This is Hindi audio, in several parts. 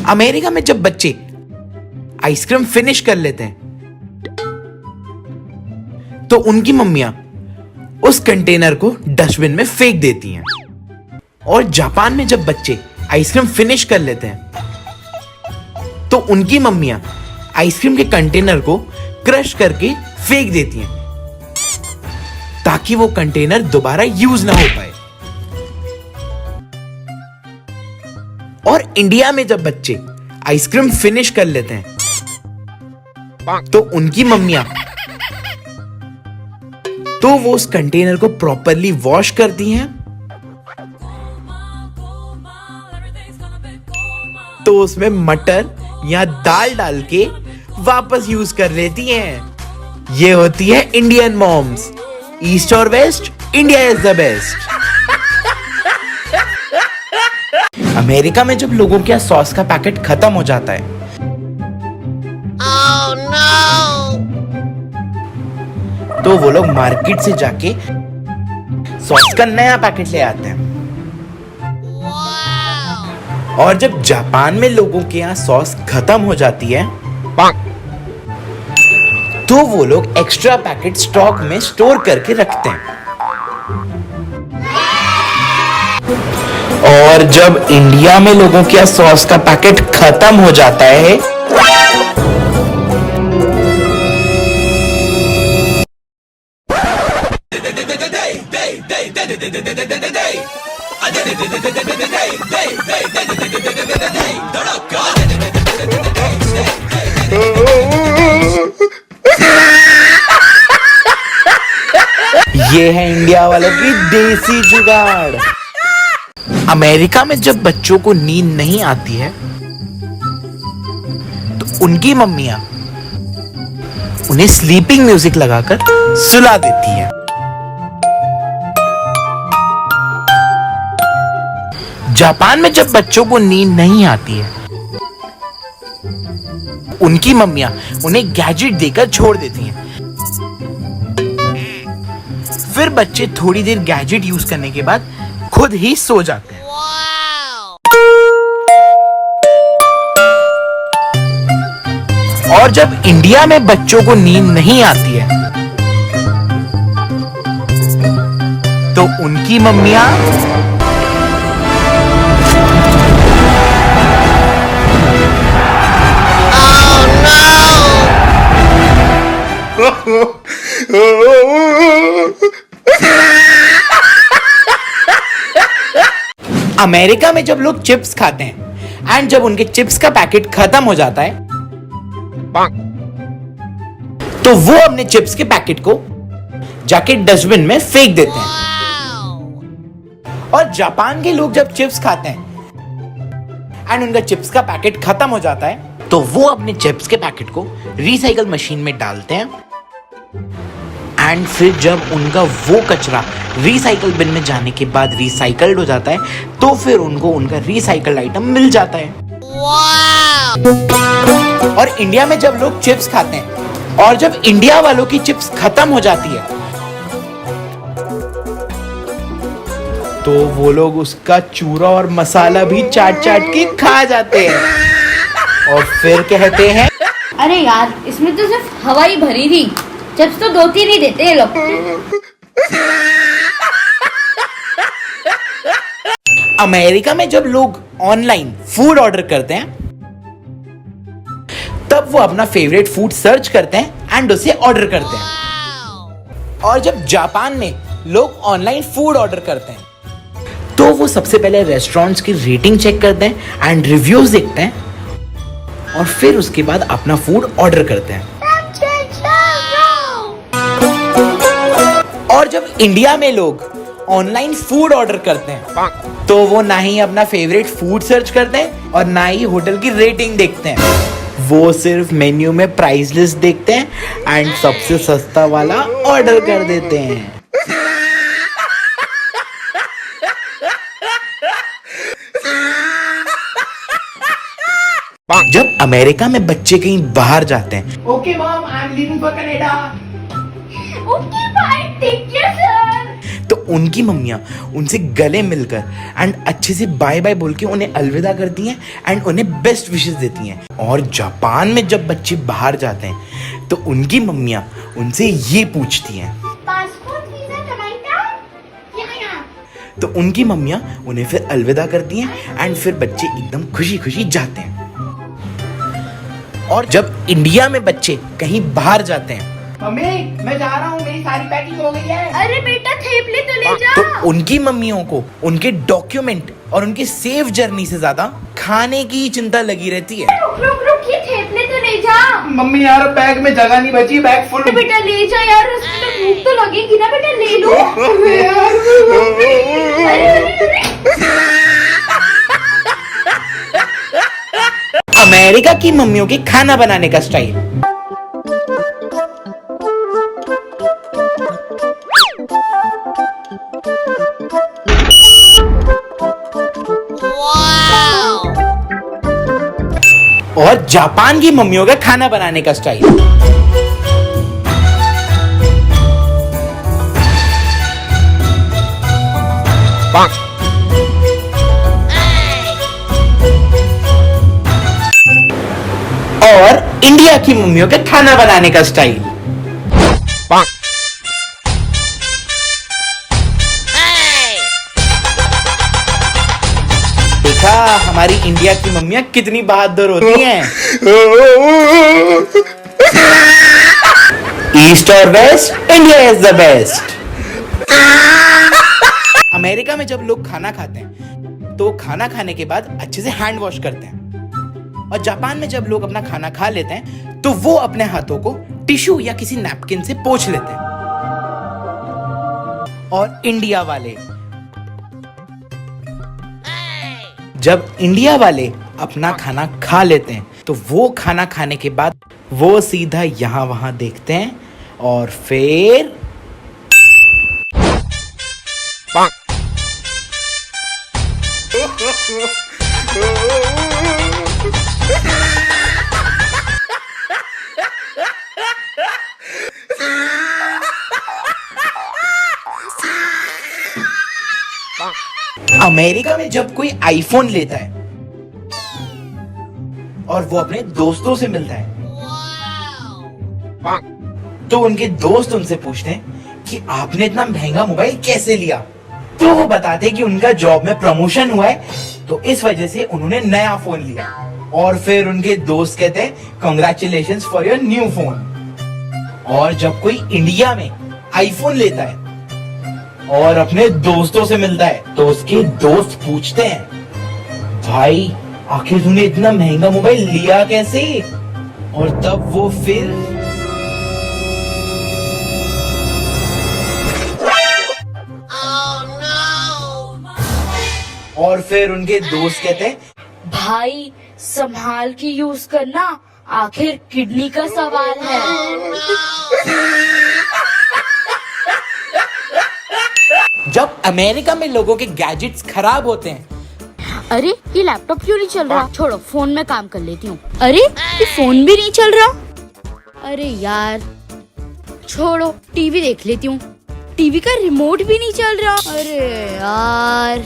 अमेरिका में जब बच्चे आइसक्रीम फिनिश कर लेते हैं तो उनकी मम्मियां उस कंटेनर को डस्टबिन में फेंक देती हैं। और जापान में जब बच्चे आइसक्रीम फिनिश कर लेते हैं तो उनकी मम्मियां आइसक्रीम के कंटेनर को क्रश करके फेंक देती हैं ताकि वो कंटेनर दोबारा यूज ना हो पाए। और इंडिया में जब बच्चे आइसक्रीम फिनिश कर लेते हैं तो उनकी मम्मियां तो वो उस कंटेनर को प्रॉपरली वॉश करती हैं, तो उसमें मटर या दाल डाल के वापस यूज कर लेती हैं। ये होती है इंडियन मॉम्स। ईस्ट और west, India is the best. America में जब लोगों के यहाँ सॉस का पैकेट खत्म हो जाता है Oh no! तो वो लोग मार्केट से जाके सॉस का नया पैकेट ले आते हैं। Wow! और जब जापान में लोगों के यहाँ सॉस खत्म हो जाती है तो वो लोग एक्स्ट्रा पैकेट स्टॉक में स्टोर करके रखते हैं। और जब इंडिया में लोगों के यहाँ सॉस का पैकेट खत्म हो जाता है ये है इंडिया वालों की देसी जुगाड़। अमेरिका में जब बच्चों को नींद नहीं आती है तो उनकी मम्मियां उन्हें स्लीपिंग म्यूजिक लगाकर सुला देती हैं। जापान में जब बच्चों को नींद नहीं आती है उनकी मम्मियां उन्हें गैजेट देकर छोड़ देती हैं। फिर बच्चे थोड़ी देर गैजेट यूज करने के बाद खुद ही सो जाते हैं। Wow! और जब इंडिया में बच्चों को नींद नहीं आती है तो उनकी मम्मियां अमेरिका में जब लोग चिप्स खाते हैं एंड जब उनके चिप्स का पैकेट खत्म हो जाता है तो वो अपने चिप्स के पैकेट को जाके डस्टबिन में फेंक देते हैं। Wow! और जापान के लोग जब चिप्स खाते हैं एंड उनका चिप्स का पैकेट खत्म हो जाता है तो वो अपने चिप्स के पैकेट को रिसाइकल मशीन में डालते हैं एंड फिर जब उनका वो कचरा रिसाइकल बिन में जाने के बाद रिसाइकल्ड हो जाता है तो फिर उनको उनका रिसाइकल्ड आइटम मिल जाता है। Wow! और इंडिया में जब लोग चिप्स खाते हैं और जब इंडिया वालों की चिप्स खत्म हो जाती है तो वो लोग उसका चूरा और मसाला भी चाट चाट के खा जाते हैं और फिर कहते हैं अरे यार, इसमें तो सिर्फ हवा ही भरी थी। चिप्स तो 2-3 ही देते हैं लोग। अमेरिका में जब लोग ऑनलाइन फूड ऑर्डर करते हैं तब वो अपना फेवरेट फूड सर्च करते हैं एंड उसे ऑर्डर करते हैं। Wow! और जब जापान में लोग ऑनलाइन फूड ऑर्डर करते हैं तो वो सबसे पहले रेस्टोरेंट्स की रेटिंग चेक करते हैं एंड रिव्यूज देखते हैं और फिर उसके बाद अपना फूड ऑर्डर करते हैं। और जब इंडिया में लोग ऑनलाइन फूड ऑर्डर करते हैं तो वो ना ही अपना फेवरेट फूड सर्च करते हैं और ना ही होटल की रेटिंग देखते हैं। वो सिर्फ मेन्यू में प्राइस लिस्ट देखते हैं एंड सबसे सस्ता वाला ऑर्डर कर देते हैं। जब अमेरिका में बच्चे कहीं बाहर जाते हैं okay mom, I am leaving for Canada, okay bye, take care sir. तो उनकी मम्मियाँ उनसे गले मिलकर एंड अच्छे से बाय बाय बोल के उन्हें अलविदा करती हैं एंड उन्हें बेस्ट विशेस देती हैं। और जापान में जब बच्चे बाहर जाते हैं तो उनकी मम्मियाँ उनसे ये पूछती हैं, पासपोर्ट वीजा टमाटर यहाँ। तो उनकी मम्मियाँ उन्हें फिर अलविदा करती हैं एंड फिर बच्चे एकदम खुशी खुशी जाते हैं। और जब इंडिया में बच्चे कहीं बाहर जाते हैं, मम्मी मैं जा रहा हूँ, मेरी सारी पैकिंग हो गई है। अरे बेटा थेपले तो ले जा। तो उनकी मम्मियों को उनके डॉक्यूमेंट और उनकी सेफ जर्नी से ज्यादा खाने की ही चिंता लगी रहती है। रुक ये थेपले तो ले जा। मम्मी यार बैग में जगह नहीं बची, बैग फुल। अरे बेटा ले जा यार, उसमें तो भूख तो लगेगी ना बेटा, ले लो। अमेरिका की मम्मियों के खाना बनाने का स्टाइल। Wow! और जापान की मम्मियों का खाना बनाने का स्टाइल। और इंडिया की मम्मियों का खाना बनाने का स्टाइल। Hey! देखा हमारी इंडिया की मम्मियां कितनी बहादुर होती हैं। ईस्ट और west, India is the best. America में जब लोग खाना खाते हैं तो खाना खाने के बाद अच्छे से हैंड वॉश करते हैं। और जापान में जब लोग अपना खाना खा लेते हैं तो वो अपने हाथों को टिश्यू या किसी नैपकिन से पोंछ लेते हैं। और इंडिया वाले, जब इंडिया वाले अपना खाना खा लेते हैं तो वो खाना खाने के बाद वो सीधा यहाँ वहां देखते हैं और फिर अमेरिका में जब कोई आईफोन लेता है और वो अपने दोस्तों से मिलता है तो उनके दोस्त उनसे पूछते हैं कि आपने इतना महंगा मोबाइल कैसे लिया। तो वो बताते हैं कि उनका जॉब में प्रमोशन हुआ है तो इस वजह से उन्होंने नया फोन लिया। और फिर उनके दोस्त कहते हैं congratulations for your new phone. और जब कोई इंडिया में आईफोन लेता है और अपने दोस्तों से मिलता है तो उसके दोस्त पूछते हैं, भाई आखिर तूने इतना महंगा मोबाइल लिया कैसे। और तब वो फिर Oh no! और फिर उनके दोस्त कहते हैं, भाई संभाल के यूज करना, आखिर किडनी का सवाल है। जब अमेरिका में लोगों के गैजेट्स खराब होते हैं, अरे ये लैपटॉप क्यों नहीं चल रहा, छोड़ो फोन में काम कर लेती हूँ। अरे ये फोन भी नहीं चल रहा, अरे यार छोड़ो टीवी देख लेती हूँ, टीवी का रिमोट भी नहीं चल रहा। अरे यार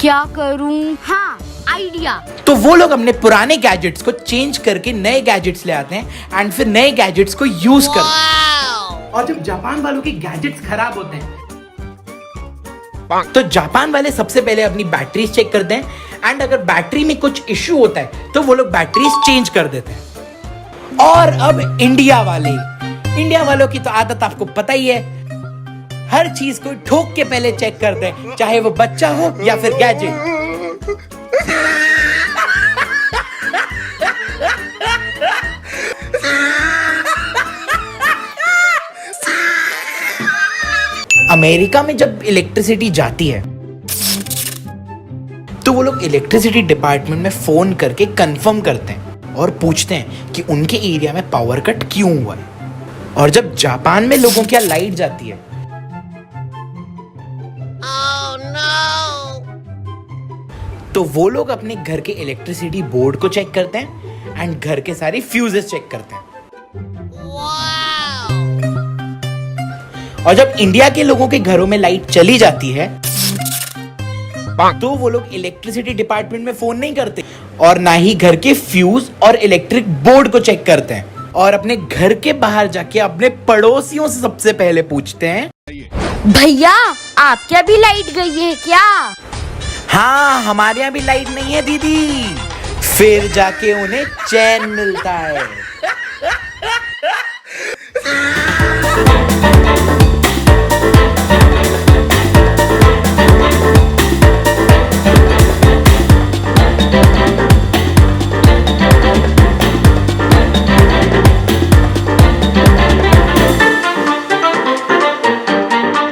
क्या करूँ। हाँ आइडिया। तो वो लोग अपने पुराने गैजेट्स को चेंज करके नए गैजेट्स ले आते हैं एंड फिर नए गैजेट्स को यूज करते हैं। Wow! और जब जापान वालों के गैजेट्स खराब होते हैं तो जापान वाले सबसे पहले अपनी बैटरीज चेक करते हैं एंड अगर बैटरी में कुछ इश्यू होता है तो वो लोग बैटरीज चेंज कर देते हैं। और अब इंडिया वालों की तो आदत आपको पता ही है, हर चीज को ठोक के पहले चेक करते हैं, चाहे वो बच्चा हो या फिर गैजेट। अमेरिका में जब इलेक्ट्रिसिटी जाती है तो वो लोग इलेक्ट्रिसिटी डिपार्टमेंट में फोन करके कंफर्म करते हैं और पूछते हैं कि उनके एरिया में पावर कट क्यों हुआ है। और जब जापान में लोगों की लाइट जाती है Oh no! तो वो लोग अपने घर के इलेक्ट्रिसिटी बोर्ड को चेक करते हैं एंड घर के सारे फ्यूजेस चेक करते हैं। Wow! और जब इंडिया के लोगों के घरों में लाइट चली जाती है तो वो लोग इलेक्ट्रिसिटी डिपार्टमेंट में फोन नहीं करते और ना ही घर के फ्यूज और इलेक्ट्रिक बोर्ड को चेक करते हैं और अपने घर के बाहर जाके अपने पड़ोसियों से सबसे पहले पूछते हैं, भैया आपके यहाँ भी लाइट गई है क्या? हाँ हमारे यहाँ भी लाइट नहीं है दीदी। फिर जाके उन्हें चैन मिलता है।